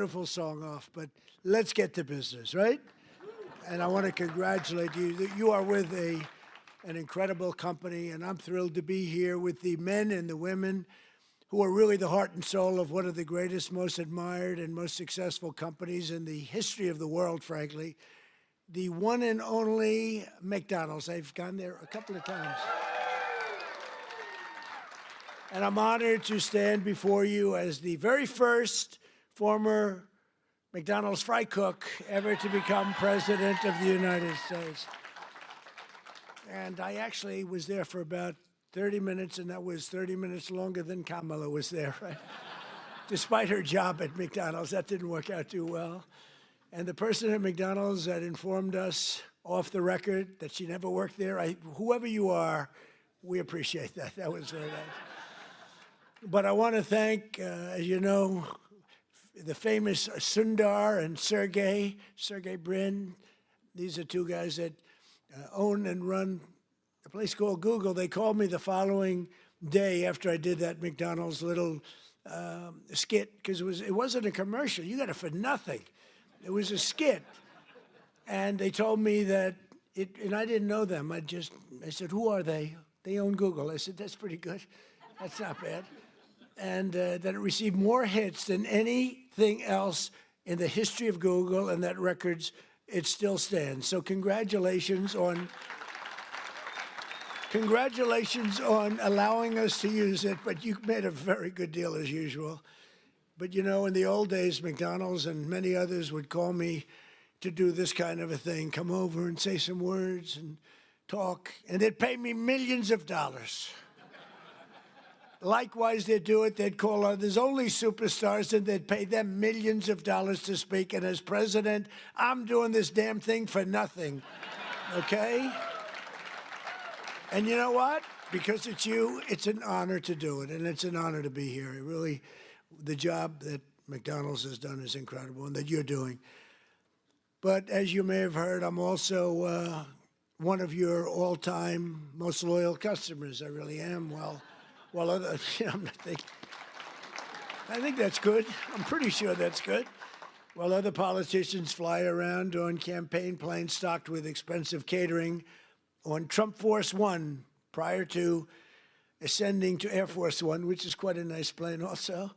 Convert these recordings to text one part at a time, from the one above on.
beautiful song off, but let's get to business, right? And I want to congratulate you. You are with an incredible company, and I'm thrilled to be here with the men and the women who are really the heart and soul of one of the greatest, most admired, and most successful companies in the history of the world, frankly, the one and only McDonald's. I've gone there a couple of times. And I'm honored to stand before you as the very first former McDonald's fry cook ever to become president of the United States. And I actually was there for about 30 minutes, and that was 30 minutes longer than Kamala was there, right? Despite her job at McDonald's, that didn't work out too well. And the person at McDonald's that informed us off the record that she never worked there, whoever you are, we appreciate that. That was very nice. But I want to thank, as you know, the famous Sundar and Sergey Brin. These are two guys that own and run a place called Google. They called me the following day after I did that McDonald's little skit, because it wasn't a commercial. You got it for nothing. It was a skit. And they told me that, and I didn't know them. I said, who are they? They own Google. I said, that's pretty good. That's not bad. And that it received more hits than anything else in the history of Google, and that records, it still stands. So congratulations on allowing us to use it, but you made a very good deal as usual. But you know, in the old days, McDonald's and many others would call me to do this kind of a thing, come over and say some words and talk, and they'd pay me millions of dollars. Likewise, they'd do it. They'd call others, only superstars, and they'd pay them millions of dollars to speak. And as president, I'm doing this damn thing for nothing, okay? And you know what? Because it's you, it's an honor to do it, and it's an honor to be here. It really, the job that McDonald's has done is incredible, and that you're doing. But as you may have heard, I'm also one of your all-time most loyal customers. I really am. Well, I think that's good. I'm pretty sure that's good. While other politicians fly around on campaign planes stocked with expensive catering on Trump Force One prior to ascending to Air Force One, which is quite a nice plane also,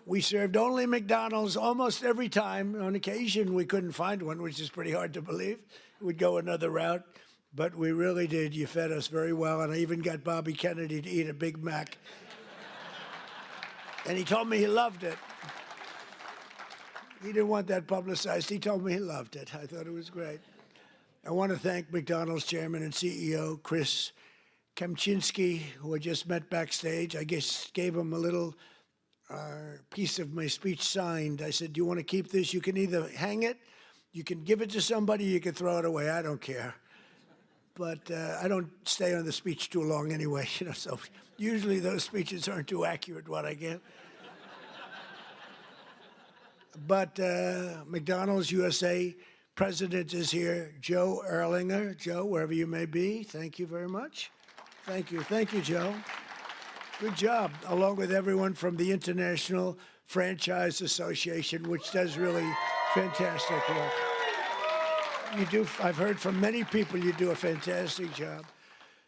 we served only McDonald's almost every time. On occasion, we couldn't find one, which is pretty hard to believe. We'd go another route. But we really did. You fed us very well, and I even got Bobby Kennedy to eat a Big Mac. And he told me he loved it. He didn't want that publicized. He told me he loved it. I thought it was great. I want to thank McDonald's chairman and CEO, Chris Kempczinski, who I just met backstage. I guess gave him a little piece of my speech signed. I said, do you want to keep this? You can either hang it, you can give it to somebody, you can throw it away. I don't care. But I don't stay on the speech too long anyway, you know, so usually those speeches aren't too accurate, what I give. But McDonald's USA president is here, Joe Erlinger. Joe, wherever you may be, thank you very much. Thank you, Joe. Good job, along with everyone from the International Franchise Association, which does really fantastic work. You do. I've heard from many people you do a fantastic job.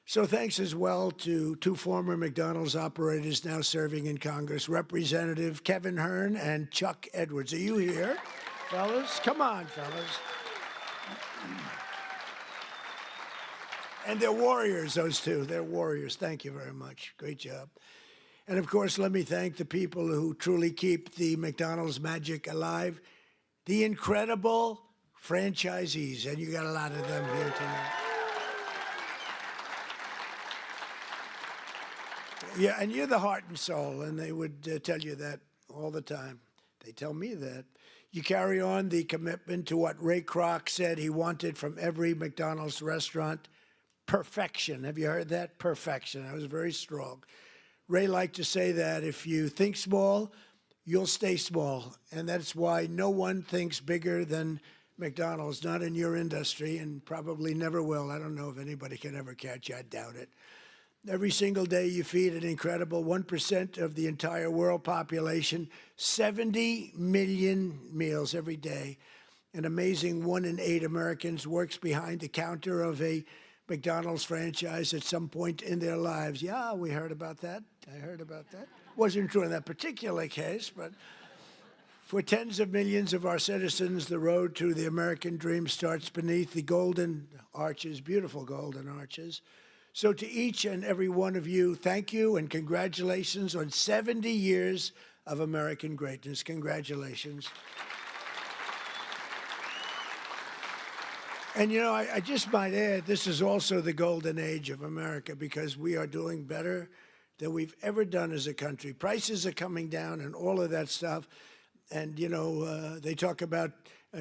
So thanks as well to two former McDonald's operators now serving in Congress, Representative Kevin Hern and Chuck Edwards. Are you here, fellas? Come on, fellas. And they're warriors, those two. They're warriors. Thank you very much. Great job. And of course, let me thank the people who truly keep the McDonald's magic alive, the incredible franchisees, and you got a lot of them here tonight. Yeah, and you're the heart and soul, and they would tell you that all the time. They tell me that. You carry on the commitment to what Ray Kroc said he wanted from every McDonald's restaurant, perfection. Have you heard that? Perfection. That was very strong. Ray liked to say that if you think small, you'll stay small, and that's why no one thinks bigger than McDonald's, not in your industry, and probably never will. I don't know if anybody can ever catch you. I doubt it. Every single day you feed an incredible 1% of the entire world population, 70 million meals every day. An amazing 1 in 8 Americans works behind the counter of a McDonald's franchise at some point in their lives. Yeah, we heard about that. I heard about that. Wasn't true in that particular case, but for tens of millions of our citizens, the road to the American dream starts beneath the golden arches, beautiful golden arches. So to each and every one of you, thank you and congratulations on 70 years of American greatness. Congratulations. And, you know, I just might add, this is also the golden age of America because we are doing better than we've ever done as a country. Prices are coming down and all of that stuff. And, you know, they talk about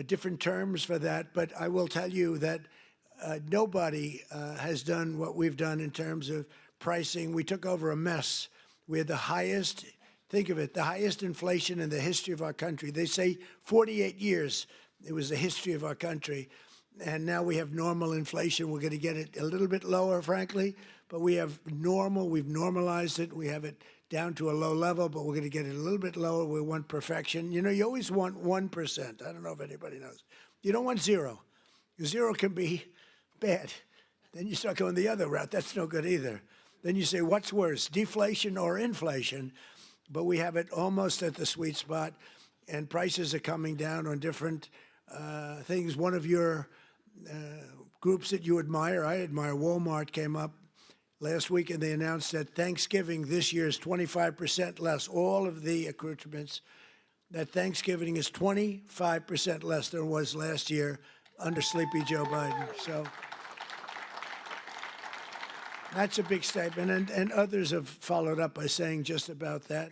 different terms for that. But I will tell you that nobody has done what we've done in terms of pricing. We took over a mess. We had the highest, think of it, the highest inflation in the history of our country. They say 48 years it was the history of our country. And now we have normal inflation. We're going to get it a little bit lower, frankly, but we have normal. We've normalized it. We have it down to a low level, but we're going to get it a little bit lower. We want perfection. You know, you always want 1%. I don't know if anybody knows. You don't want 0. 0 can be bad. Then you start going the other route. That's no good either. Then you say, what's worse, deflation or inflation? But we have it almost at the sweet spot, and prices are coming down on different things. One of your groups that you admire, I admire, Walmart, came up last week and they announced that Thanksgiving this year is 25% less. All of the accoutrements, that Thanksgiving is 25% less than it was last year under Sleepy Joe Biden. So that's a big statement. And others have followed up by saying just about that.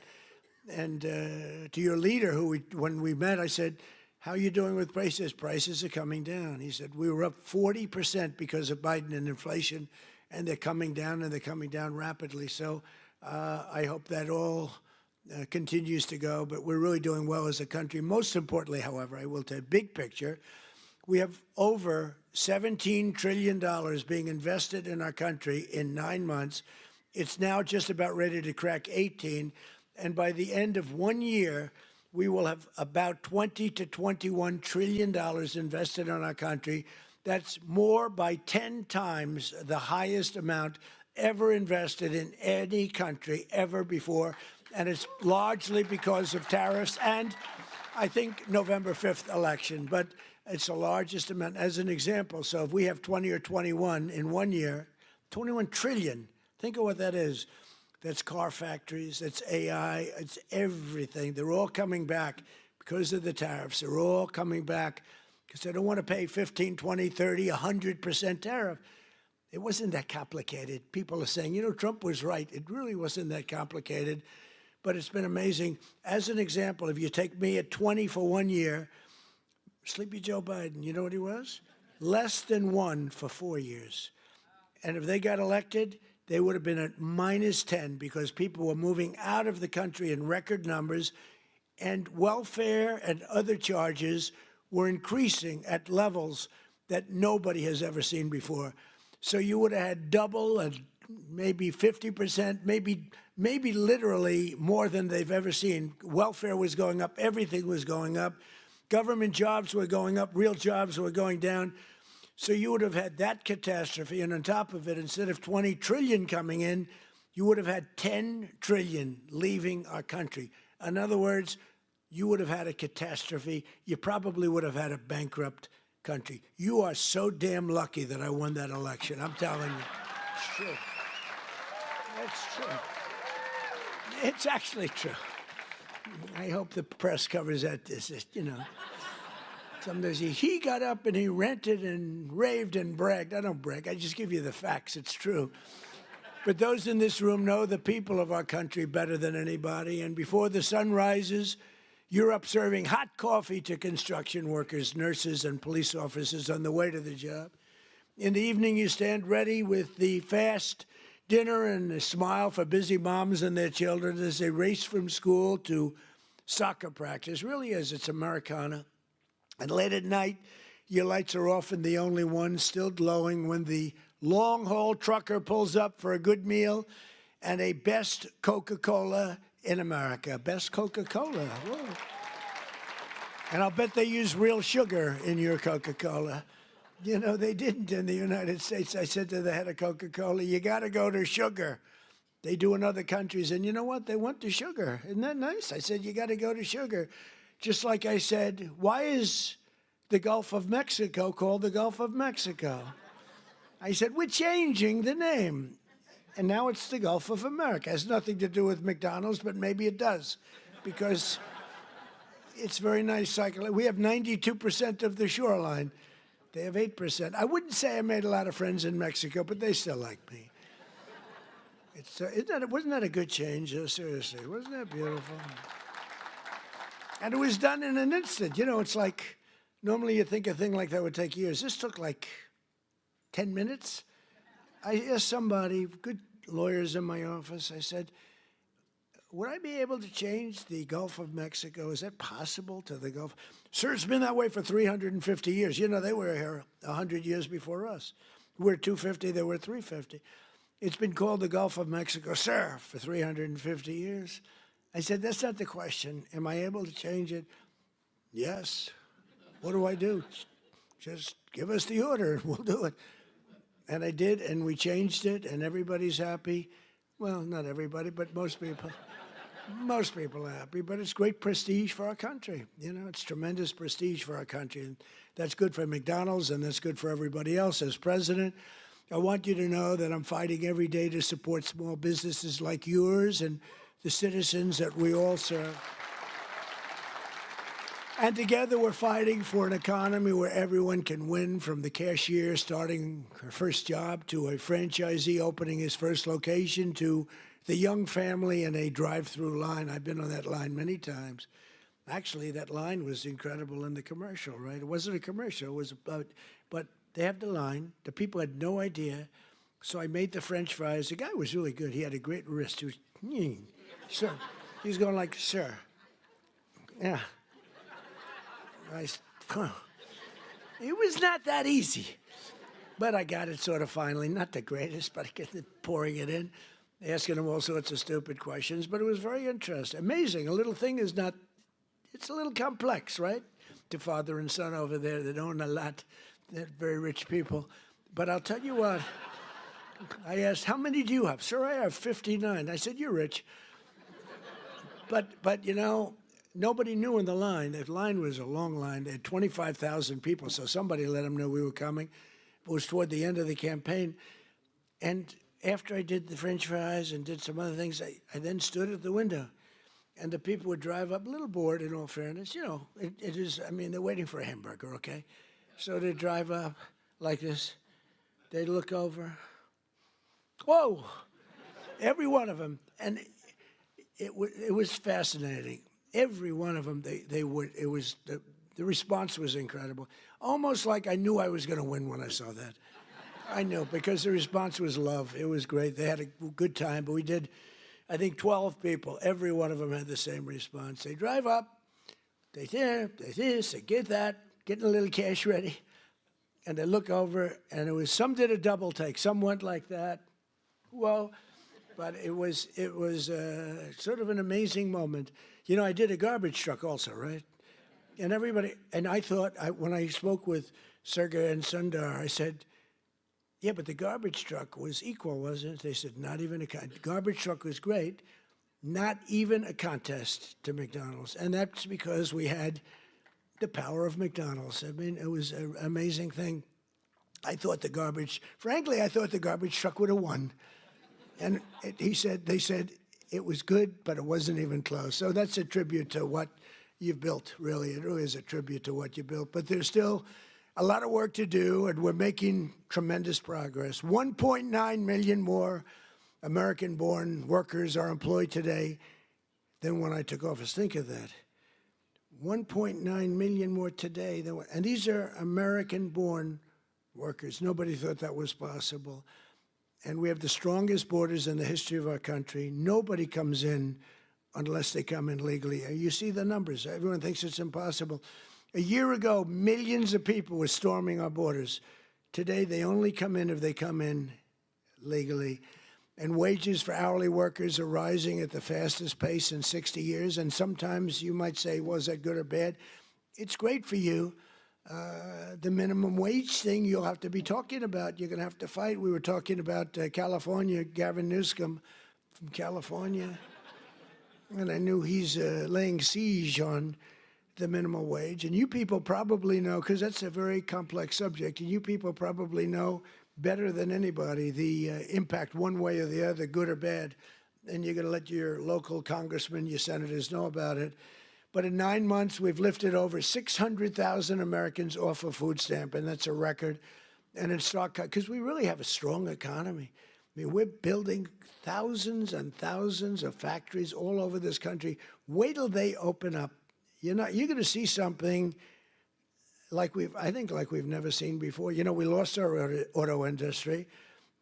And to your leader, when we met, I said, how are you doing with prices? Prices are coming down. He said, we were up 40% because of Biden and inflation, and they're coming down, and they're coming down rapidly. So I hope that all continues to go, but we're really doing well as a country. Most importantly, however, I will tell you, big picture, we have over $17 trillion being invested in our country in 9 months. It's now just about ready to crack 18, and by the end of 1 year, we will have about $20 to $21 trillion invested in our country. That's more by 10 times the highest amount ever invested in any country ever before. And it's largely because of tariffs and, I think, November 5th election. But it's the largest amount as an example. So if we have 20 or 21 in 1 year, 21 trillion, think of what that is. That's car factories, that's AI, it's everything. They're all coming back because of the tariffs. They're all coming back because they don't want to pay 15, 20, 30, 100% tariff. It wasn't that complicated. People are saying, you know, Trump was right. It really wasn't that complicated, but it's been amazing. As an example, if you take me at 20 for 1 year, Sleepy Joe Biden, you know what he was? Less than 1 for 4 years. And if they got elected, they would have been at minus 10 because people were moving out of the country in record numbers, and welfare and other charges were increasing at levels that nobody has ever seen before. So you would have had double and maybe 50%, maybe literally more than they've ever seen. Welfare was going up. Everything was going up. Government jobs were going up. Real jobs were going down. So you would have had that catastrophe, and on top of it, instead of 20 trillion coming in, you would have had 10 trillion leaving our country. In other words, you would have had a catastrophe. You probably would have had a bankrupt country. You are so damn lucky that I won that election. I'm telling you. It's true. It's true. It's actually true. I hope the press covers that. This is, you know. Sometimes he got up and he ranted and raved and bragged. I don't brag. I just give you the facts. It's true. But those in this room know the people of our country better than anybody. And before the sun rises, you're up serving hot coffee to construction workers, nurses, and police officers on the way to the job. In the evening, you stand ready with the fast dinner and a smile for busy moms and their children as they race from school to soccer practice. Really is. It's Americana. And late at night, your lights are off and the only one still glowing when the long-haul trucker pulls up for a good meal and a best Coca-Cola in America. Best Coca-Cola. Whoa. And I'll bet they use real sugar in your Coca-Cola. You know, they didn't in the United States. I said to the head of Coca-Cola, you got to go to sugar. They do in other countries. And you know what? They went to sugar. Isn't that nice? I said, you got to go to sugar. Just like I said, why is the Gulf of Mexico called the Gulf of Mexico? I said, we're changing the name. And now it's the Gulf of America. It has nothing to do with McDonald's, but maybe it does. Because it's very nice cycle. We have 92% of the shoreline. They have 8%. I wouldn't say I made a lot of friends in Mexico, but they still like me. Wasn't that a good change? Seriously, wasn't that beautiful? And it was done in an instant. You know, it's like, normally you think a thing like that would take years. This took like 10 minutes. I asked somebody, good lawyers in my office, I said, would I be able to change the Gulf of Mexico? Is that possible to the Gulf? Sir, it's been that way for 350 years. You know, they were here 100 years before us. We're 250, they were 350. It's been called the Gulf of Mexico, sir, for 350 years. I said, that's not the question. Am I able to change it? Yes. What do I do? Just give us the order and we'll do it. And I did, and we changed it, and everybody's happy. Well, not everybody, but most people. Most people are happy, but it's great prestige for our country. You know, it's tremendous prestige for our country. And that's good for McDonald's, and that's good for everybody else. As president, I want you to know that I'm fighting every day to support small businesses like yours and the citizens that we all serve. And together we're fighting for an economy where everyone can win, from the cashier starting her first job to a franchisee opening his first location to the young family in a drive-through line. I've been on that line many times. Actually, that line was incredible in the commercial, right? It wasn't a commercial, it was about, but they have the line. The people had no idea. So I made the French fries. The guy was really good. He had a great wrist. He was, sir. He was going like, sir. Yeah. It was not that easy. But I got it sort of finally. Not the greatest, but I get it, pouring it in, asking him all sorts of stupid questions. But it was very interesting. Amazing. A little thing is not, it's a little complex, right? To father and son over there that own a lot. They're very rich people. But I'll tell you what, I asked, how many do you have? Sir, I have 59. I said, you're rich. But you know, nobody knew in the line. The line was a long line. They had 25,000 people, so somebody let them know we were coming. It was toward the end of the campaign. And after I did the French fries and did some other things, I then stood at the window. And the people would drive up, a little bored in all fairness. You know, it is, I mean, they're waiting for a hamburger, okay? So they drive up like this. They look over. Whoa! Every one of them. And it was fascinating. Every one of them, the response was incredible. Almost like I knew I was going to win when I saw that. I knew, because the response was love. It was great. They had a good time, but we did, I think, 12 people. Every one of them had the same response. They drive up, they this, they get that, getting a little cash ready, and they look over, and it was, some did a double take. Some went like that. Whoa. But it was sort of an amazing moment. You know, I did a garbage truck also, right? And everybody, and I thought, when I spoke with Sergey and Sundar, I said, yeah, but the garbage truck was equal, wasn't it? They said, not even a contest. Garbage truck was great, not even a contest to McDonald's. And that's because we had the power of McDonald's. I mean, it was an amazing thing. I thought the garbage truck would have won. And they said it was good, but it wasn't even close. So that's a tribute to what you've built, really. It really is a tribute to what you built. But there's still a lot of work to do, and we're making tremendous progress. 1.9 million more American-born workers are employed today than when I took office. Think of that. 1.9 million more today than, and these are American-born workers. Nobody thought that was possible. And we have the strongest borders in the history of our country. Nobody comes in unless they come in legally. You see the numbers. Everyone thinks it's impossible. A year ago, millions of people were storming our borders. Today, they only come in if they come in legally. And wages for hourly workers are rising at the fastest pace in 60 years. And sometimes you might say, was that good or bad? It's great for you. The minimum wage thing you'll have to be talking about. You're going to have to fight. We were talking about California, Gavin Newsom from California. And I knew he's laying siege on the minimum wage. And you people probably know, because that's a very complex subject, and you people probably know better than anybody the impact one way or the other, good or bad. And you're going to let your local congressmen, your senators know about it. But in 9 months, we've lifted over 600,000 Americans off a food stamp, and that's a record. And in stock, because we really have a strong economy. I mean, we're building thousands and thousands of factories all over this country. Wait till they open up. You're going to see something like I think like we've never seen before. You know, we lost our auto industry.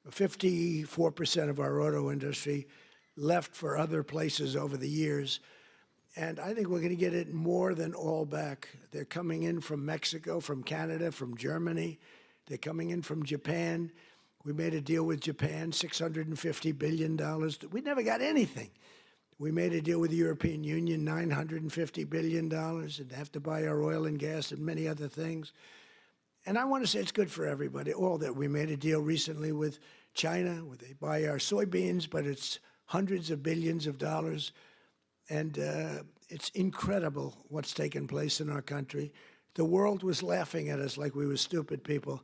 54% of our auto industry left for other places over the years. And I think we're going to get it more than all back. They're coming in from Mexico, from Canada, from Germany. They're coming in from Japan. We made a deal with Japan, $650 billion. We never got anything. We made a deal with the European Union, $950 billion, and they have to buy our oil and gas and many other things. And I want to say it's good for everybody, all that. We made a deal recently with China, where they buy our soybeans, but it's hundreds of billions of dollars. And it's incredible what's taken place in our country. The world was laughing at us like we were stupid people.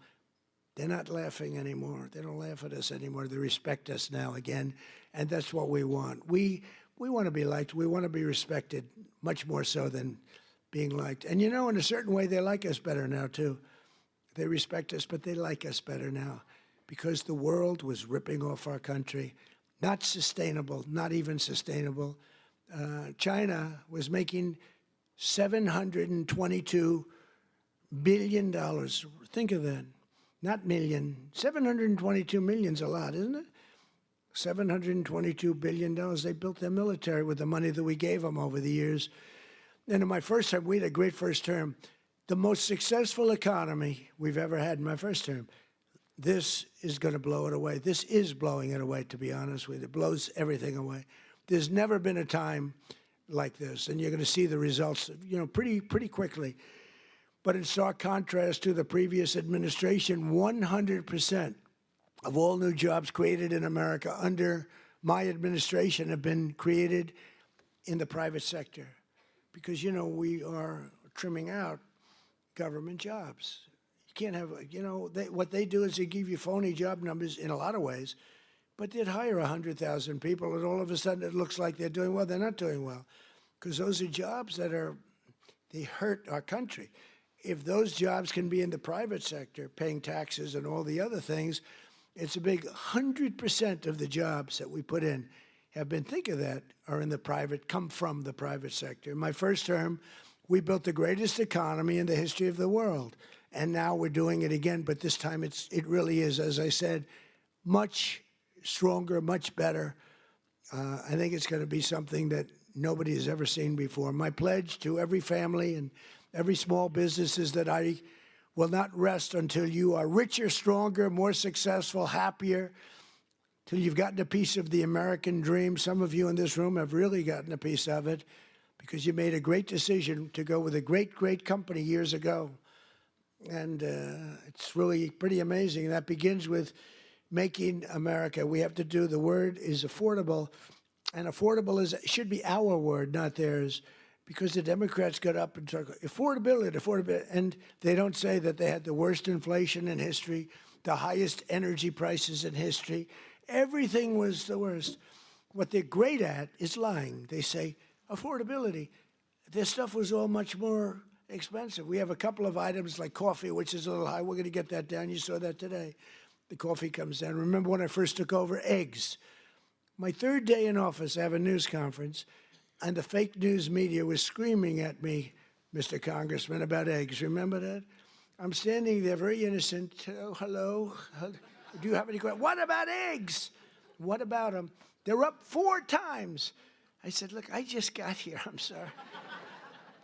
They're not laughing anymore. They don't laugh at us anymore. They respect us now again, and that's what we want. We want to be liked. We want to be respected, much more so than being liked. And, you know, in a certain way, they like us better now, too. They respect us, but they like us better now because the world was ripping off our country. Not sustainable, not even sustainable. China was making $722 billion. Think of that. Not million. 722 million's a lot, isn't it? $722 billion. They built their military with the money that we gave them over the years. And in my first term, we had a great first term. The most successful economy we've ever had in my first term. This is going to blow it away. This is blowing it away, to be honest with you. It blows everything away. There's never been a time like this, and you're going to see the results, you know, pretty quickly. But in stark contrast to the previous administration, 100% of all new jobs created in America under my administration have been created in the private sector. Because, you know, we are trimming out government jobs. You can't have, you know, what they do is they give you phony job numbers in a lot of ways, but they'd hire 100,000 people, and all of a sudden it looks like they're doing well. They're not doing well, because those are jobs that they hurt our country. If those jobs can be in the private sector, paying taxes and all the other things, it's a big 100% of the jobs that we put in have been, think of that, are in the private, come from the private sector. In my first term, we built the greatest economy in the history of the world. And now we're doing it again, but this time it really is, as I said, much stronger, much better. I think it's going to be something that nobody has ever seen before. My pledge to every family and every small business is that I will not rest until you are richer, stronger, more successful, happier, till you've gotten a piece of the American dream. Some of you in this room have really gotten a piece of it because you made a great decision to go with a great, great company years ago. And it's really pretty amazing. That begins with making America. We have to do, the word is affordable, and affordable should be our word, not theirs, because the Democrats got up and talked affordability, and they don't say that they had the worst inflation in history, the highest energy prices in history. Everything was the worst. What they're great at is lying. They say affordability. Their stuff was all much more expensive. We have a couple of items like coffee, which is a little high. We're going to get that down. You saw that today. The coffee comes down. Remember when I first took over? Eggs. My third day in office, I have a news conference, and the fake news media was screaming at me, Mr. Congressman, about eggs. Remember that? I'm standing there very innocent. Oh, hello. Do you have any questions? What about eggs? What about them? They're up 4 times. I said, look, I just got here. I'm sorry.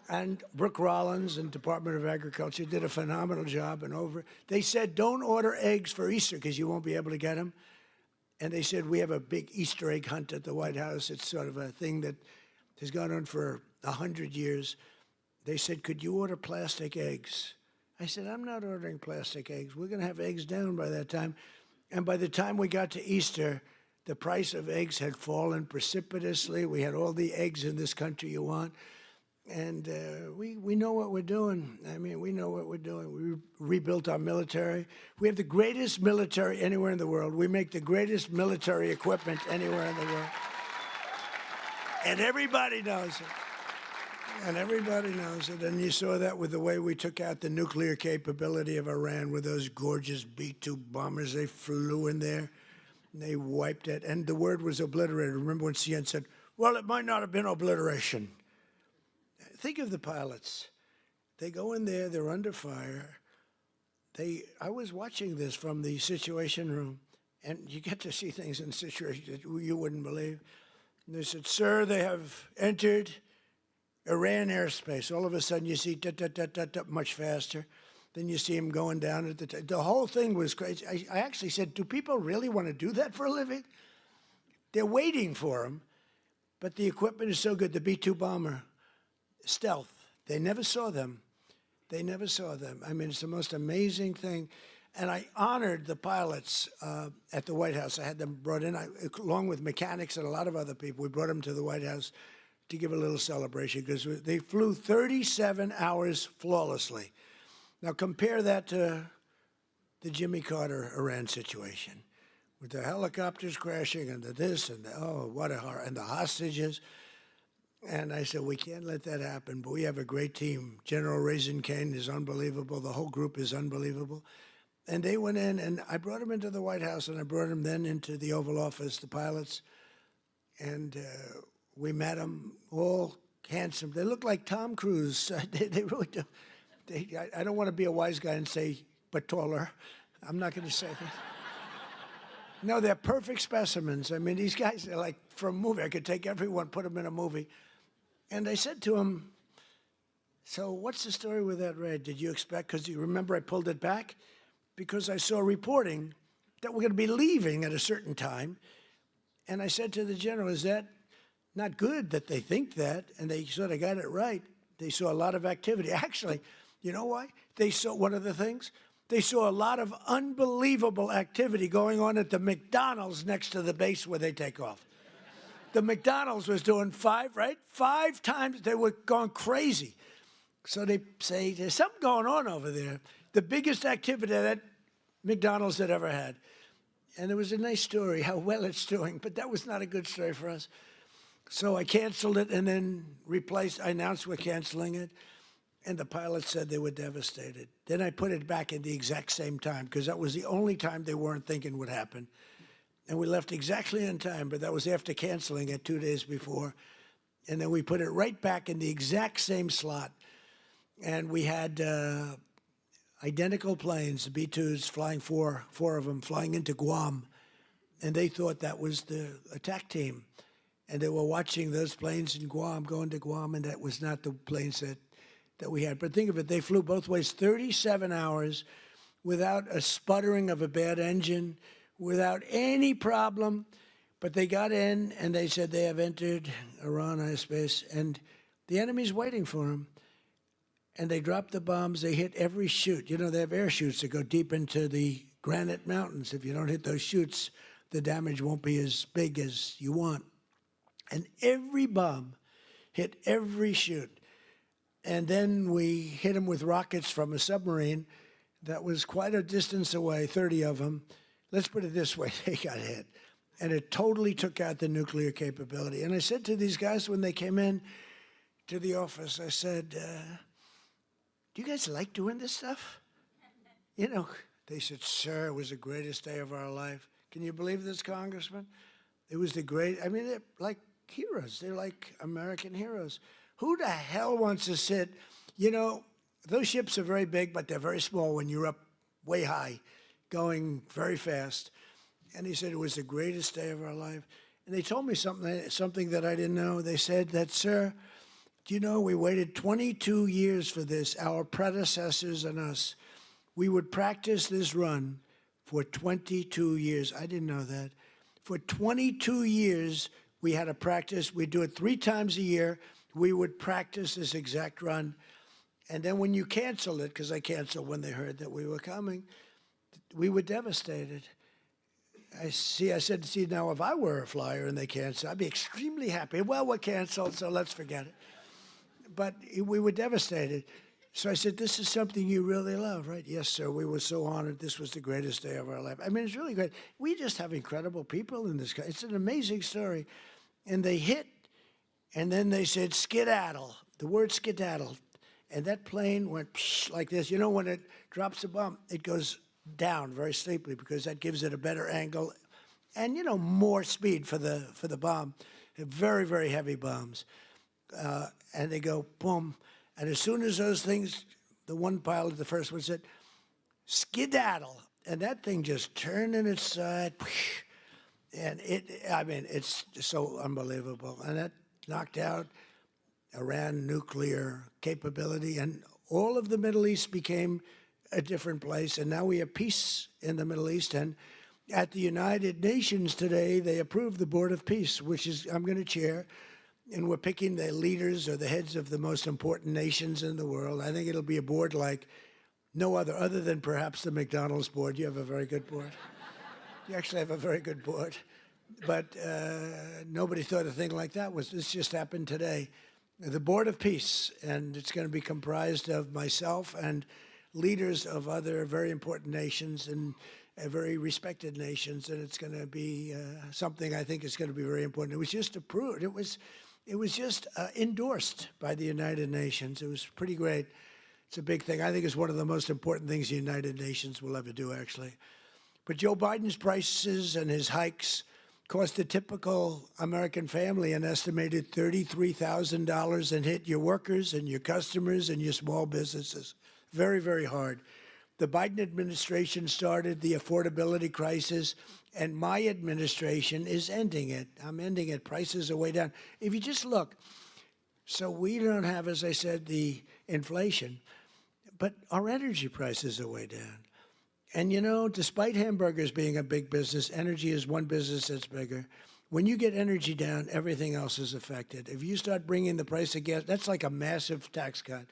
And Brooke Rollins and Department of Agriculture did a phenomenal job. And they said, don't order eggs for Easter because you won't be able to get them. And they said, we have a big Easter egg hunt at the White House. It's sort of a thing that has gone on for 100 years. They said, could you order plastic eggs? I said, I'm not ordering plastic eggs. We're going to have eggs down by that time. And by the time we got to Easter, the price of eggs had fallen precipitously. We had all the eggs in this country you want. And we know what we're doing. I mean, we know what we're doing. We rebuilt our military. We have the greatest military anywhere in the world. We make the greatest military equipment anywhere in the world. And everybody knows it. And everybody knows it. And you saw that with the way we took out the nuclear capability of Iran with those gorgeous B-2 bombers. They flew in there, and they wiped it. And the word was obliterated. Remember when CNN said, well, it might not have been obliteration. Think of the pilots. They go in there, they're under fire. I was watching this from the Situation Room, and you get to see things in situations that you wouldn't believe. And they said, sir, they have entered Iran airspace. All of a sudden, you see much faster. Then you see him going down at the whole thing was crazy. I actually said, do people really want to do that for a living? They're waiting for him, but the equipment is so good. The B-2 bomber, stealth. They never saw them. They never saw them. I mean, it's the most amazing thing. And I honored the pilots at the White House. I had them brought in, along with mechanics and a lot of other people. We brought them to the White House to give a little celebration because they flew 37 hours flawlessly. Now compare that to the Jimmy Carter Iran situation with the helicopters crashing and the this and the, oh, what a horror, and the hostages. And I said, we can't let that happen, but we have a great team. General Raisin Kane is unbelievable. The whole group is unbelievable. And they went in, and I brought them into the White House, and I brought them then into the Oval Office, the pilots. And we met them, all handsome. They look like Tom Cruise. They really do. I don't want to be a wise guy and say, but taller. I'm not going to say that. No, they're perfect specimens. I mean, these guys are like from a movie. I could take everyone, put them in a movie. And I said to him, so what's the story with that raid? Did you expect, because you remember I pulled it back? Because I saw reporting that we're going to be leaving at a certain time. And I said to the general, is that not good that they think that? And they sort of got it right. They saw a lot of activity. Actually, you know why? They saw one of the things. They saw a lot of unbelievable activity going on at the McDonald's next to the base where they take off. The McDonald's was doing 5 times. They were going crazy. So they say, there's something going on over there. The biggest activity that McDonald's had ever had. And there was a nice story, how well it's doing, but that was not a good story for us. So I canceled it and then I announced we're canceling it. And the pilots said they were devastated. Then I put it back at the exact same time because that was the only time they weren't thinking would happen. And we left exactly in time, but that was after canceling it 2 days before. And then we put it right back in the exact same slot. And we had identical planes, the B-2s, flying four of them, flying into Guam. And they thought that was the attack team. And they were watching those planes in Guam, going to Guam, and that was not the planes that we had. But think of it, they flew both ways 37 hours without a sputtering of a bad engine, without any problem. But they got in, and they said they have entered Iran airspace, and the enemy's waiting for them. And they dropped the bombs. They hit every chute. You know, they have air chutes that go deep into the granite mountains. If you don't hit those chutes, the damage won't be as big as you want. And every bomb hit every chute. And then we hit them with rockets from a submarine that was quite a distance away, 30 of them. Let's put it this way, they got hit. And it totally took out the nuclear capability. And I said to these guys when they came in to the office, I said, do you guys like doing this stuff? You know, they said, sir, it was the greatest day of our life. Can you believe this, Congressman? It was the great, I mean, they're like heroes. They're like American heroes. Who the hell wants to sit, you know, those ships are very big, but they're very small when you're up way high, going very fast. And he said it was the greatest day of our life. And they told me something that I didn't know. They said that, sir, Do you know we waited 22 years for this, our predecessors and us. We would practice this run for 22 years. I didn't know that. For 22 years, we had to practice. We'd do it 3 times a year. We would practice this exact run. And then when you canceled it, because I canceled when they heard that we were coming, we were devastated. I said, see, now if I were a flyer and they canceled, I'd be extremely happy. Well, we're canceled, so let's forget it. But we were devastated. So I said, this is something you really love, right? Yes, sir. We were so honored. This was the greatest day of our life. I mean, it's really great. We just have incredible people in this country. It's an amazing story. And they hit, and then they said, skedaddle, the word skedaddle. And that plane went psh, like this. You know, when it drops a bomb, it goes down very steeply because that gives it a better angle and, you know, more speed for the bomb. Very, very heavy bombs. And they go, boom. And as soon as those things, the one pilot, the first one said, skedaddle. And that thing just turned in its side. And I mean, it's so unbelievable. And that knocked out Iran nuclear capability. And all of the Middle East became a different place. And now we have peace in the Middle East. And at the United Nations today, they approved the Board of Peace, which is I'm going to chair. And we're picking the leaders or the heads of the most important nations in the world. I think it'll be a board like no other than perhaps the McDonald's board. You have a very good board. You actually have a very good board. But nobody thought a thing like that was, this just happened today. The Board of Peace, and it's going to be comprised of myself and leaders of other very important nations and very respected nations, and it's going to be something I think is going to be very important. It was just approved. It was just endorsed by the United Nations. It was pretty great. It's a big thing. I think it's one of the most important things the United Nations will ever do, actually. But Joe Biden's prices and his hikes cost a typical American family an estimated $33,000 and hit your workers and your customers and your small businesses. Very, very hard. The Biden administration started the affordability crisis, and my administration is ending it. I'm ending it. Prices are way down. If you just look, so we don't have, as I said, the inflation, but our energy prices are way down. And, you know, despite hamburgers being a big business, energy is one business that's bigger. When you get energy down, everything else is affected. If you start bringing the price of gas, that's like a massive tax cut.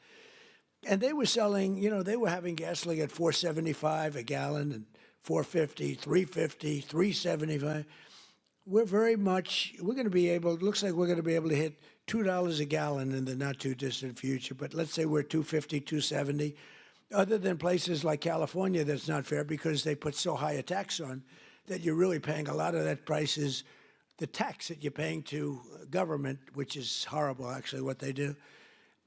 And they were selling, you know, they were having gasoline at $4.75 a gallon and $4.50, $3.50, $3.75. We're going to be able, it looks like we're going to be able to hit $2 a gallon in the not too distant future. But let's say we're $2.50, $2.70. Other than places like California, that's not fair because they put so high a tax on that you're really paying a lot of that price is the tax that you're paying to government, which is horrible, actually, what they do.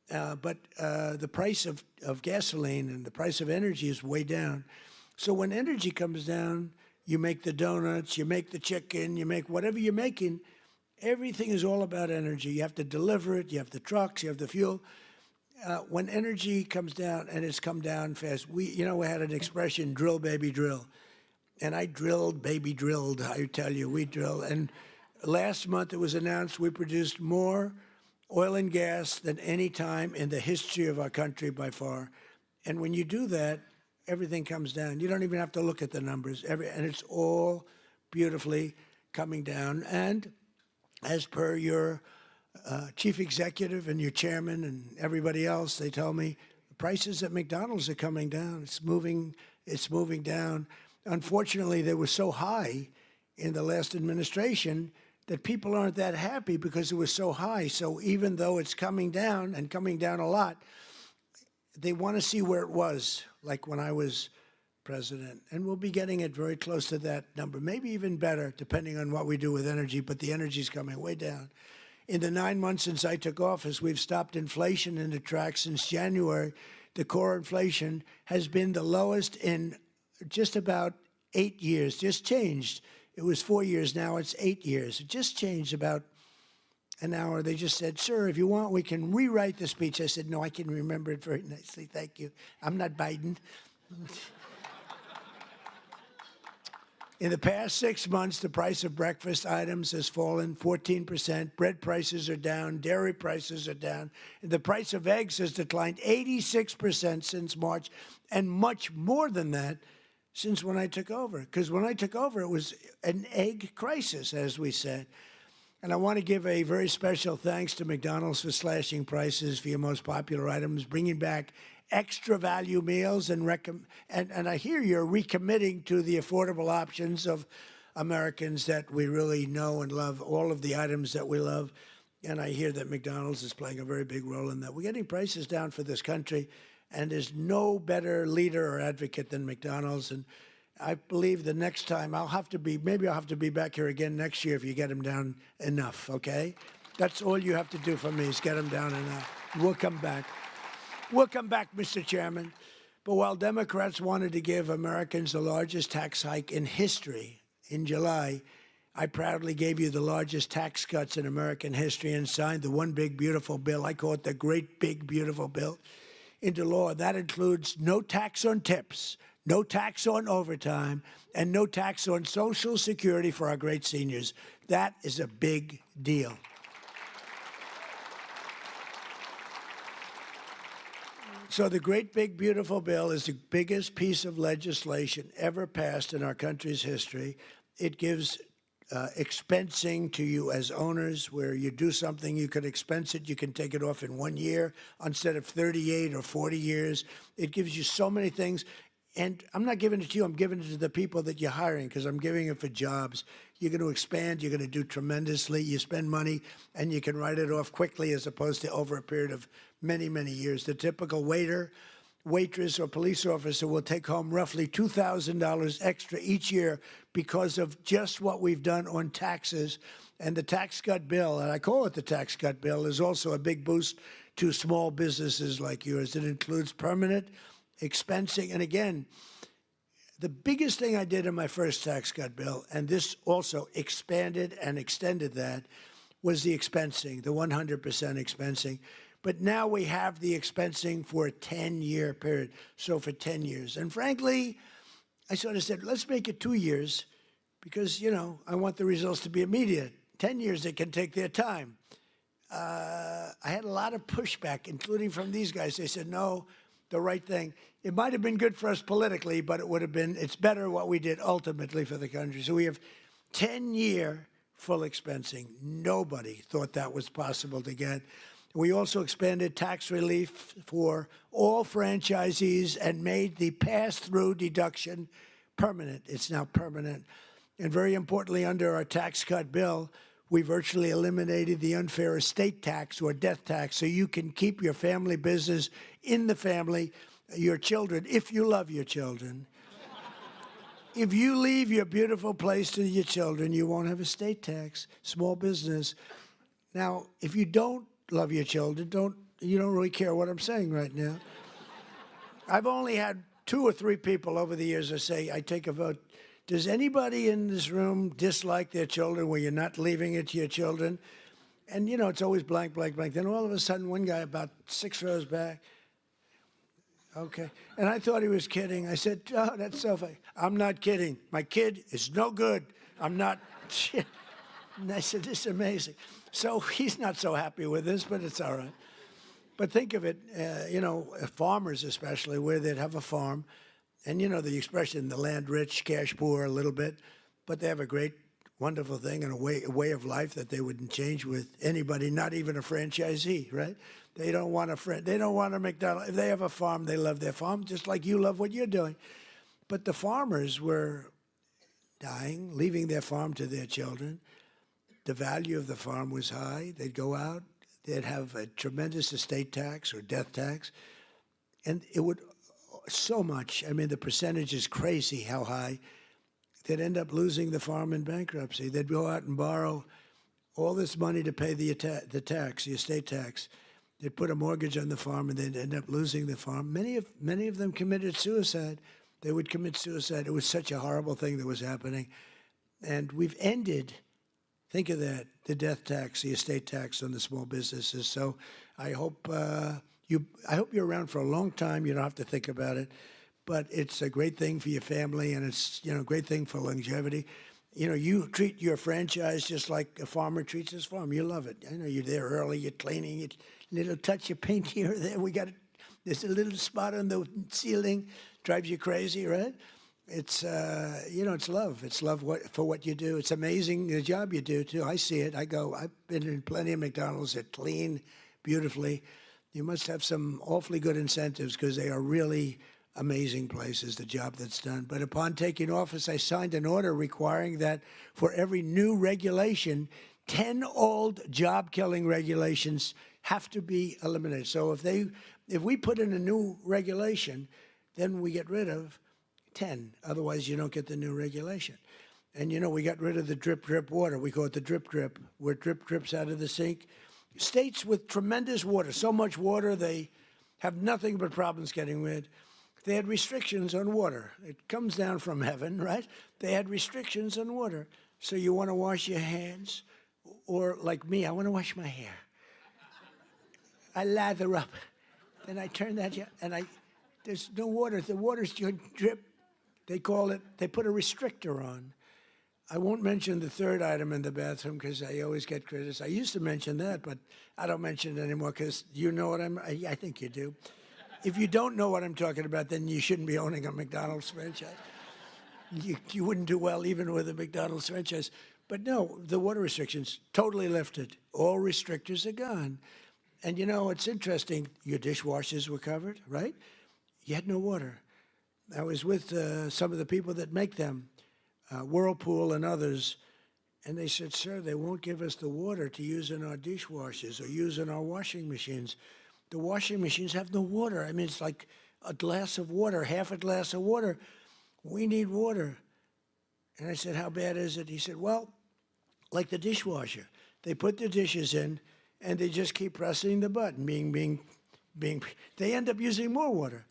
But the price of gasoline and the price of energy is way down. So when energy comes down, you make the donuts, you make the chicken, you make whatever you're making. Everything is all about energy. You have to deliver it. You have the trucks. You have the fuel. When energy comes down, and it's come down fast, we had an expression, drill, baby, drill. And I drilled, baby, drilled, I tell you, we drilled. And last month it was announced we produced more oil and gas than any time in the history of our country by far. And when you do that, everything comes down. You don't even have to look at the numbers. And it's all beautifully coming down. And as per your chief executive and your chairman and everybody else, they tell me the prices at McDonald's are coming down. It's moving down. Unfortunately, they were so high in the last administration that people aren't that happy because it was so high. So even though it's coming down and coming down a lot, they want to see where it was, like when I was president. And we'll be getting it very close to that number, maybe even better, depending on what we do with energy, but the energy's coming way down. In the 9 months since I took office, we've stopped inflation in the tracks. Since January, the core inflation has been the lowest in just about 8 years, just changed. It was 4 years, now it's 8 years. It just changed about an hour. They just said, sir, if you want, we can rewrite the speech. I said, no, I can remember it very nicely, thank you. I'm not Biden. In the past 6 months, the price of breakfast items has fallen 14%. Bread prices are down. Dairy prices are down. And the price of eggs has declined 86% since March, and much more than that since when I took over. Because when I took over, it was an egg crisis, as we said. And I want to give a very special thanks to McDonald's for slashing prices for your most popular items, bringing back extra value meals, and I hear you're recommitting to the affordable options of Americans that we really know and love, all of the items that we love. And I hear that McDonald's is playing a very big role in that. We're getting prices down for this country, and there's no better leader or advocate than McDonald's. And I believe the next time maybe I'll have to be back here again next year if you get them down enough, okay? That's all you have to do for me is get them down enough. We'll come back. We'll come back, Mr. Chairman. But while Democrats wanted to give Americans the largest tax hike in history in July, I proudly gave you the largest tax cuts in American history and signed the one big beautiful bill, I call it the great big beautiful bill, into law. That includes no tax on tips, no tax on overtime, and no tax on Social Security for our great seniors. That is a big deal. So the great big beautiful bill is the biggest piece of legislation ever passed in our country's history. It gives expensing to you as owners, where you do something, you can expense it, you can take it off in 1 year instead of 38 or 40 years. It gives you so many things. And I'm not giving it to you, I'm giving it to the people that you're hiring, because I'm giving it for jobs. You're going to expand, you're going to do tremendously. You spend money, and you can write it off quickly as opposed to over a period of many, many years. The typical waiter, waitress, or police officer will take home roughly $2,000 extra each year because of just what we've done on taxes. And the tax cut bill, and I call it the tax cut bill, is also a big boost to small businesses like yours. It includes permanent expensing. And again, the biggest thing I did in my first tax cut bill, and this also expanded and extended that, was the expensing, the 100% expensing. But now we have the expensing for a 10-year period, so for 10 years. And frankly, I sort of said, let's make it 2 years because, you know, I want the results to be immediate. 10 years, they can take their time. I had a lot of pushback, including from these guys. They said, no, the right thing. It might have been good for us politically, but it's better what we did ultimately for the country. So we have 10-year full expensing. Nobody thought that was possible to get. We also expanded tax relief for all franchisees and made the pass-through deduction permanent. It's now permanent. And very importantly, under our tax cut bill, we virtually eliminated the unfair estate tax or death tax, so you can keep your family business in the family, your children, if you love your children. If you leave your beautiful place to your children, you won't have estate tax, small business. Now, if you don't love your children, you don't really care what I'm saying right now. I've only had 2 or 3 people over the years that say, I take a vote. Does anybody in this room dislike their children where you're not leaving it to your children? And, you know, it's always blank, blank, blank. Then all of a sudden, one guy about 6 rows back, okay. And I thought he was kidding. I said, oh, that's so funny. I'm not kidding. My kid is no good. I'm not. And I said, this is amazing. So he's not so happy with this, but it's all right. But think of it, you know, farmers especially, where they'd have a farm, and you know the expression, the land rich, cash poor a little bit, but they have a great, wonderful thing and a way of life that they wouldn't change with anybody, not even a franchisee, right? They don't want they don't want a McDonald's. If they have a farm, they love their farm, just like you love what you're doing. But the farmers were dying, leaving their farm to their children. The value of the farm was high. They'd go out, they'd have a tremendous estate tax or death tax, and it would so much. I mean, the percentage is crazy how high. They'd end up losing the farm in bankruptcy. They'd go out and borrow all this money to pay the tax, the estate tax. They'd put a mortgage on the farm, and they'd end up losing the farm. Many of them committed suicide. They would commit suicide. It was such a horrible thing that was happening. And we've ended, think of that, the death tax, the estate tax on the small businesses. So I hope you're around for a long time. You don't have to think about it. but it's a great thing for your family, and it's, a great thing for longevity. You treat your franchise just like a farmer treats his farm. You love it. You're there early, you're cleaning it, little touch of paint here or there. There's a little spot on the ceiling, drives you crazy, right? It's, it's love. It's love for what you do. It's amazing the job you do, too. I see it. I've been in plenty of McDonald's that clean beautifully. You must have some awfully good incentives because they are really amazing places, the job that's done. But upon taking office, I signed an order requiring that for every new regulation, 10 old job-killing regulations have to be eliminated. So if we put in a new regulation, then we get rid of 10. Otherwise, you don't get the new regulation. And, we got rid of the drip, drip water. We call it the drip, drip, where drip drips out of the sink. States with tremendous water, so much water, they have nothing but problems getting rid. They had restrictions on water. It comes down from heaven, right? They had restrictions on water. So you want to wash your hands, or like me, I want to wash my hair. I lather up, then I turn that, and there's no water. The water's drip. They put a restrictor on. I won't mention the third item in the bathroom because I always get criticized. I used to mention that, but I don't mention it anymore because you know what I think you do. If you don't know what I'm talking about, then you shouldn't be owning a McDonald's franchise. You wouldn't do well even with a McDonald's franchise. But no, the water restrictions totally lifted. All restrictors are gone. And it's interesting. Your dishwashers were covered, right? You had no water. I was with some of the people that make them, Whirlpool and others, and they said, sir, they won't give us the water to use in our dishwashers or use in our washing machines. The washing machines have no water. I mean, it's like a glass of water, half a glass of water. We need water. And I said, how bad is it? He said, well, like the dishwasher. They put the dishes in, and they just keep pressing the button, they end up using more water.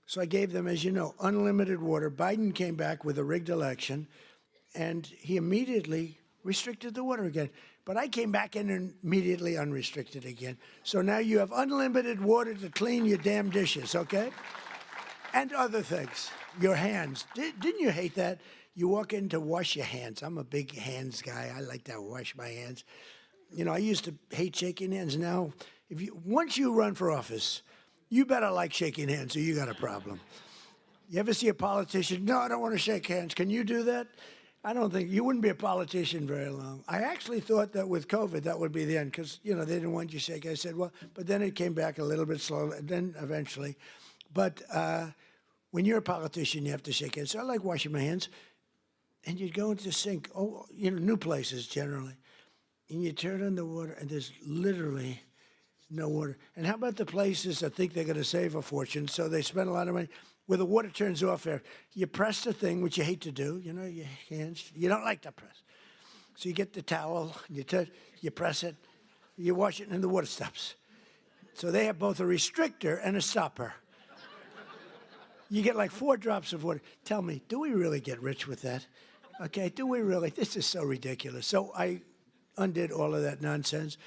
So I gave them, as you know, unlimited water. Biden came back with a rigged election, and he immediately restricted the water again. But I came back in and immediately unrestricted again. So now you have unlimited water to clean your damn dishes, okay? And other things. Your hands. Didn't you hate that? You walk in to wash your hands. I'm a big hands guy. I like to wash my hands. I used to hate shaking hands. Now, once you run for office, you better like shaking hands or you got a problem. You ever see a politician? No, I don't want to shake hands. Can you do that? I don't think you wouldn't be a politician very long. I actually thought that with COVID, that would be the end because, they didn't want you to shake. I said, well, but then it came back a little bit slowly, then eventually. But when you're a politician, you have to shake hands. So I like washing my hands. And you'd go into the sink, new places generally, and you turn on the water, and there's literally no water. And how about the places that think they're going to save a fortune, so they spend a lot of money, where the water turns off there. You press the thing, which you hate to do, your hands, you don't like to press. So you get the towel, you press it, you wash it, and the water stops. So they have both a restrictor and a stopper. You get like 4 drops of water. Tell me, do we really get rich with that? Okay, do we really? This is so ridiculous. So I undid all of that nonsense.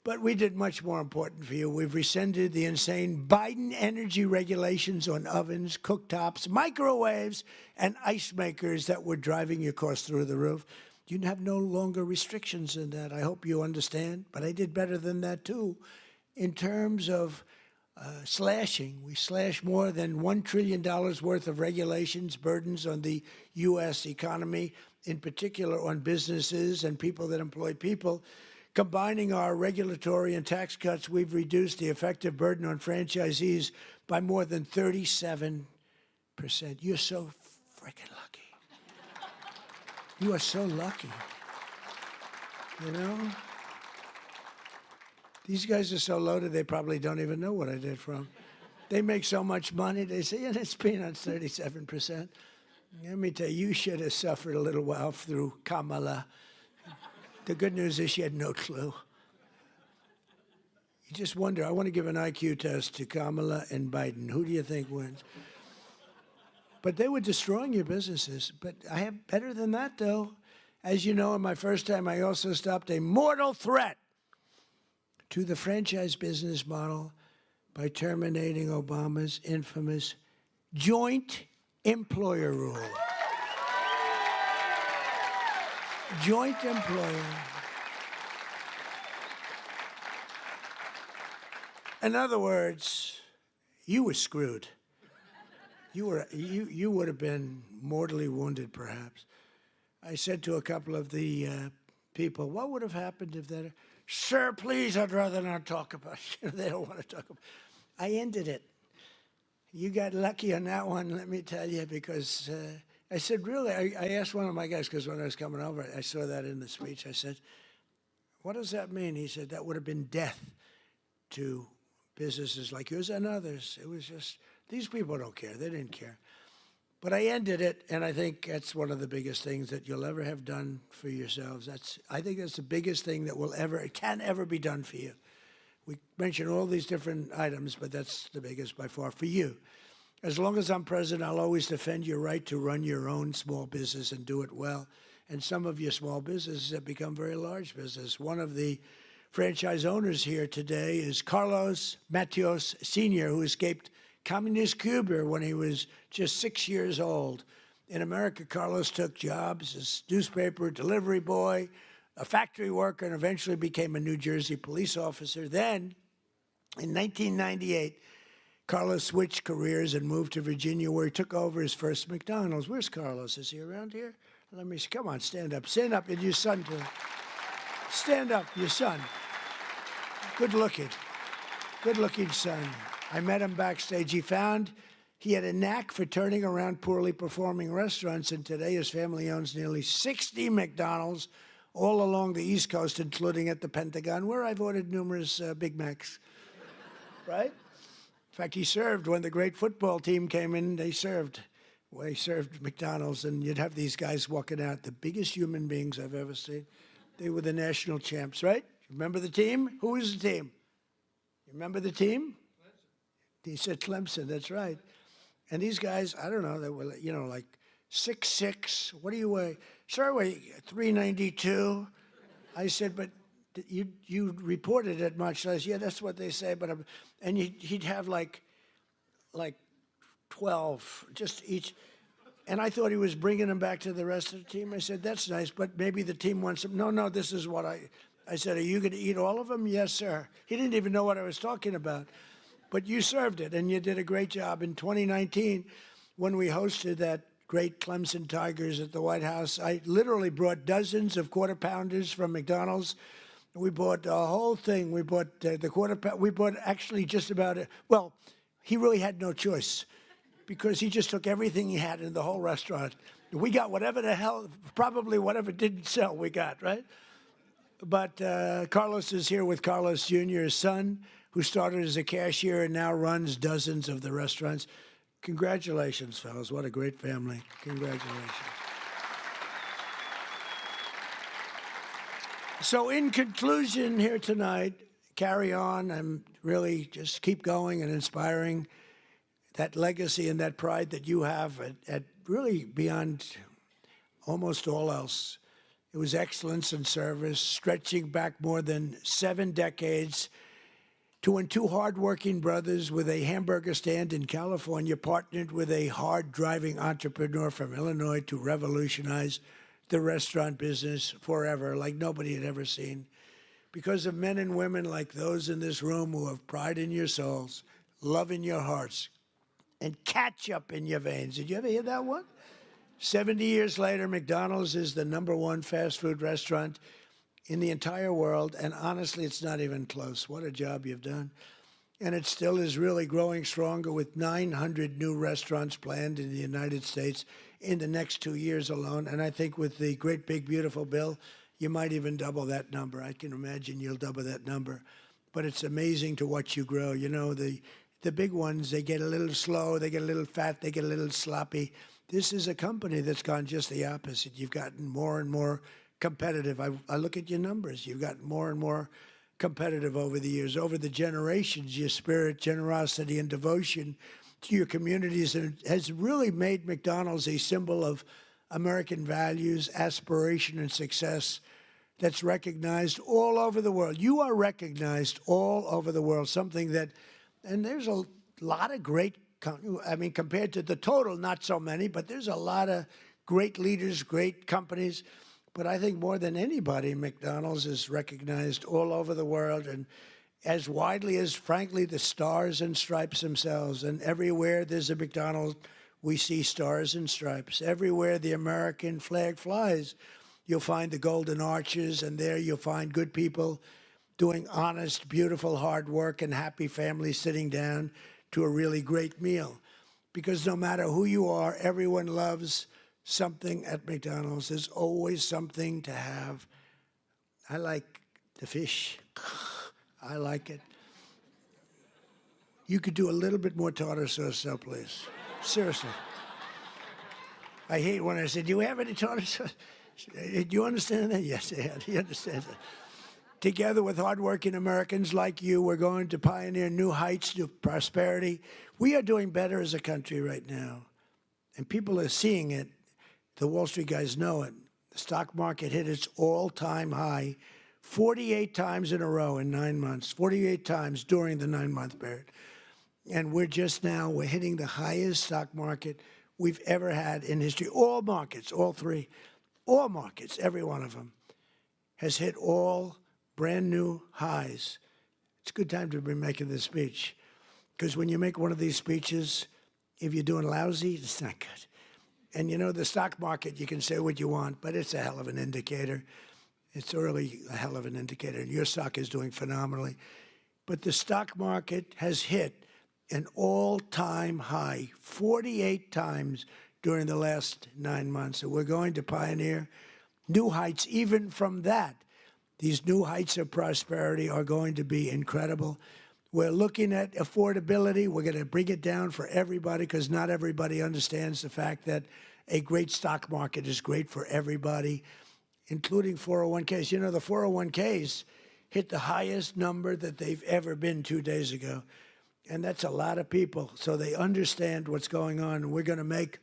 But we did much more important for you. We've rescinded the insane Biden energy regulations on ovens, cooktops, microwaves, and ice makers that were driving your costs through the roof. You have no longer restrictions in that. I hope you understand. But I did better than that, too. In terms of slashing, we slashed more than $1 trillion worth of regulations, burdens on the U.S. economy, in particular on businesses and people that employ people. Combining our regulatory and tax cuts, we've reduced the effective burden on franchisees by more than 37%. You're so freaking lucky. You are so lucky. These guys are so loaded, they probably don't even know what I did for them. They make so much money, they say, yeah, it's peanuts, 37%. Let me tell you, you should have suffered a little while through Kamala. The good news is she had no clue. You just wonder, I want to give an IQ test to Kamala and Biden. Who do you think wins? But they were destroying your businesses. But I have better than that, though. As you know, in my first time, I also stopped a mortal threat to the franchise business model by terminating Obama's infamous joint employer rule. Joint employer. In other words, you were screwed. You would have been mortally wounded, perhaps. I said to a couple of the people, what would have happened if that? Sir, please, I'd rather not talk about it. They don't want to talk about it. I ended it. You got lucky on that one, let me tell you, because I said, really, I asked one of my guys, because when I was coming over, I saw that in the speech. I said, what does that mean? He said, that would have been death to businesses like yours and others. It was just, these people don't care. They didn't care. But I ended it, and I think that's one of the biggest things that you'll ever have done for yourselves. I think that's the biggest thing that it can ever be done for you. We mentioned all these different items, but that's the biggest by far for you. As long as I'm president, I'll always defend your right to run your own small business and do it well. And some of your small businesses have become very large business. One of the franchise owners here today is Carlos Matios Sr., who escaped communist Cuba when he was just 6 years old. In America, Carlos took jobs as newspaper delivery boy, a factory worker, and eventually became a New Jersey police officer. Then, in 1998, Carlos switched careers and moved to Virginia, where he took over his first McDonald's. Where's Carlos? Is he around here? Let me see. Come on, stand up. Stand up, and your son, too. Stand up, your son. Good-looking son. I met him backstage. He had a knack for turning around poorly performing restaurants, and today his family owns nearly 60 McDonald's all along the East Coast, including at the Pentagon, where I've ordered numerous Big Macs, right? In fact, he served when the great football team came in. They served McDonald's, and you'd have these guys walking out, the biggest human beings I've ever seen. They were the national champs, right? Remember the team? Who was the team? You remember the team? He said Clemson, that's right. And these guys, I don't know, they were, like 6'6". What do you weigh? Sir, I weigh 392. I said, but you reported it much less. Yeah, that's what they say. But and he'd have like 12, just each. And I thought he was bringing them back to the rest of the team. I said, that's nice, but maybe the team wants them. No, this is what I said, are you going to eat all of them? Yes, sir. He didn't even know what I was talking about. But you served it, and you did a great job. In 2019, when we hosted that great Clemson Tigers at the White House, I literally brought dozens of Quarter Pounders from McDonald's. We bought the whole thing. We bought the Quarter Pounder. We bought actually just about it. Well, he really had no choice because he just took everything he had in the whole restaurant. We got whatever the hell, probably whatever didn't sell, we got, right? But Carlos is here with Carlos Jr., his son, who started as a cashier and now runs dozens of the restaurants. Congratulations, fellas. What a great family. Congratulations. So in conclusion here tonight, carry on and really just keep going and inspiring that legacy and that pride that you have at really beyond almost all else. It was excellence and service, stretching back more than 7 decades to when 2 hardworking brothers with a hamburger stand in California partnered with a hard-driving entrepreneur from Illinois to revolutionize the restaurant business forever, like nobody had ever seen. Because of men and women like those in this room who have pride in your souls, love in your hearts, and ketchup in your veins. Did you ever hear that one? 70 years later, McDonald's is the #1 fast food restaurant in the entire world, and honestly, it's not even close. What a job you've done. And it still is really growing stronger with 900 new restaurants planned in the United States in the next 2 years alone. And I think with the great big beautiful bill, you might even double that number. I can imagine you'll double that number. But it's amazing to watch you grow. You know, the big ones, they get a little slow, they get a little fat, they get a little sloppy. This is a company that's gone just the opposite. You've gotten more and more competitive. I look at your numbers. You've gotten more and more competitive over the years, over the generations. Your spirit, generosity, and devotion to your communities has really made McDonald's a symbol of American values, aspiration, and success that's recognized all over the world. You are recognized all over the world, something that, and there's a lot of great I mean, compared to the total, not so many, but there's a lot of great leaders, great companies. But I think more than anybody, McDonald's is recognized all over the world, and as widely as, frankly, the stars and stripes themselves. And everywhere there's a McDonald's, we see stars and stripes. Everywhere the American flag flies, you'll find the golden arches, and there you'll find good people doing honest, beautiful, hard work, and happy families sitting down to a really great meal. Because no matter who you are, everyone loves something at McDonald's. There's always something to have. I like the fish. I like it. You could do a little bit more tartar sauce, though, please. Seriously. I hate when I say, do you have any tartar sauce? Do you understand that? Yes, I do. He understands that. Together with hardworking Americans like you, we're going to pioneer new heights, new prosperity. We are doing better as a country right now, and people are seeing it. The Wall Street guys know it. The stock market hit its all-time high 48 times in a row in 9 months, 48 times during the 9-month period. And we're hitting the highest stock market we've ever had in history. All markets, all three, all markets, every one of them, has hit all brand new highs. It's a good time to be making this speech, because when you make one of these speeches, if you're doing lousy, it's not good. And you know, the stock market, you can say what you want, but it's a hell of an indicator. It's really a hell of an indicator, and your stock is doing phenomenally. But the stock market has hit an all-time high 48 times during the last 9 months. So we're going to pioneer new heights even from that. These new heights of prosperity are going to be incredible. We're looking at affordability. We're going to bring it down for everybody, because not everybody understands the fact that a great stock market is great for everybody, including 401ks. You know, the 401ks hit the highest number that they've ever been 2 days ago. And that's a lot of people. So they understand what's going on. And we're going to make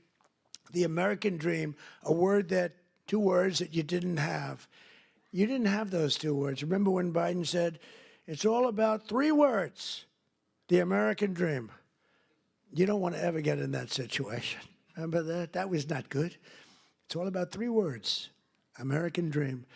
the American dream two words that you didn't have. You didn't have those 2 words. Remember when Biden said, it's all about 3 words, the American dream? You don't want to ever get in that situation. Remember that? That was not good. It's all about 3 words, American dream.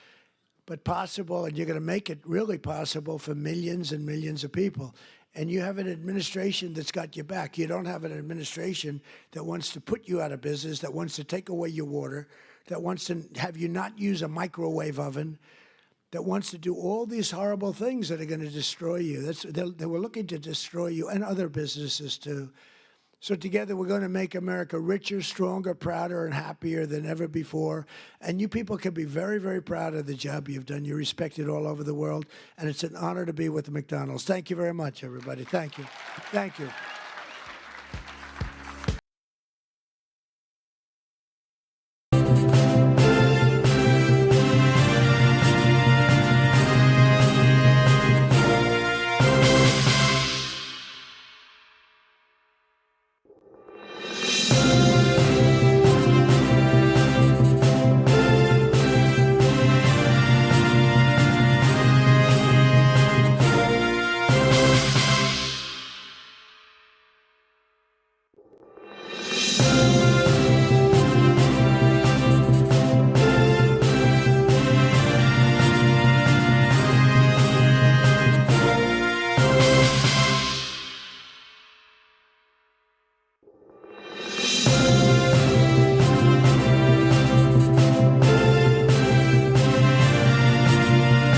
But possible, and you're going to make it really possible for millions and millions of people. And you have an administration that's got your back. You don't have an administration that wants to put you out of business, that wants to take away your water, that wants to have you not use a microwave oven, that wants to do all these horrible things that are going to destroy you. They were looking to destroy you and other businesses too. So together we're going to make America richer, stronger, prouder, and happier than ever before. And you people can be very, very proud of the job you've done. You're respected all over the world, and it's an honor to be with McDonald's. Thank you very much, everybody. Thank you. Thank you.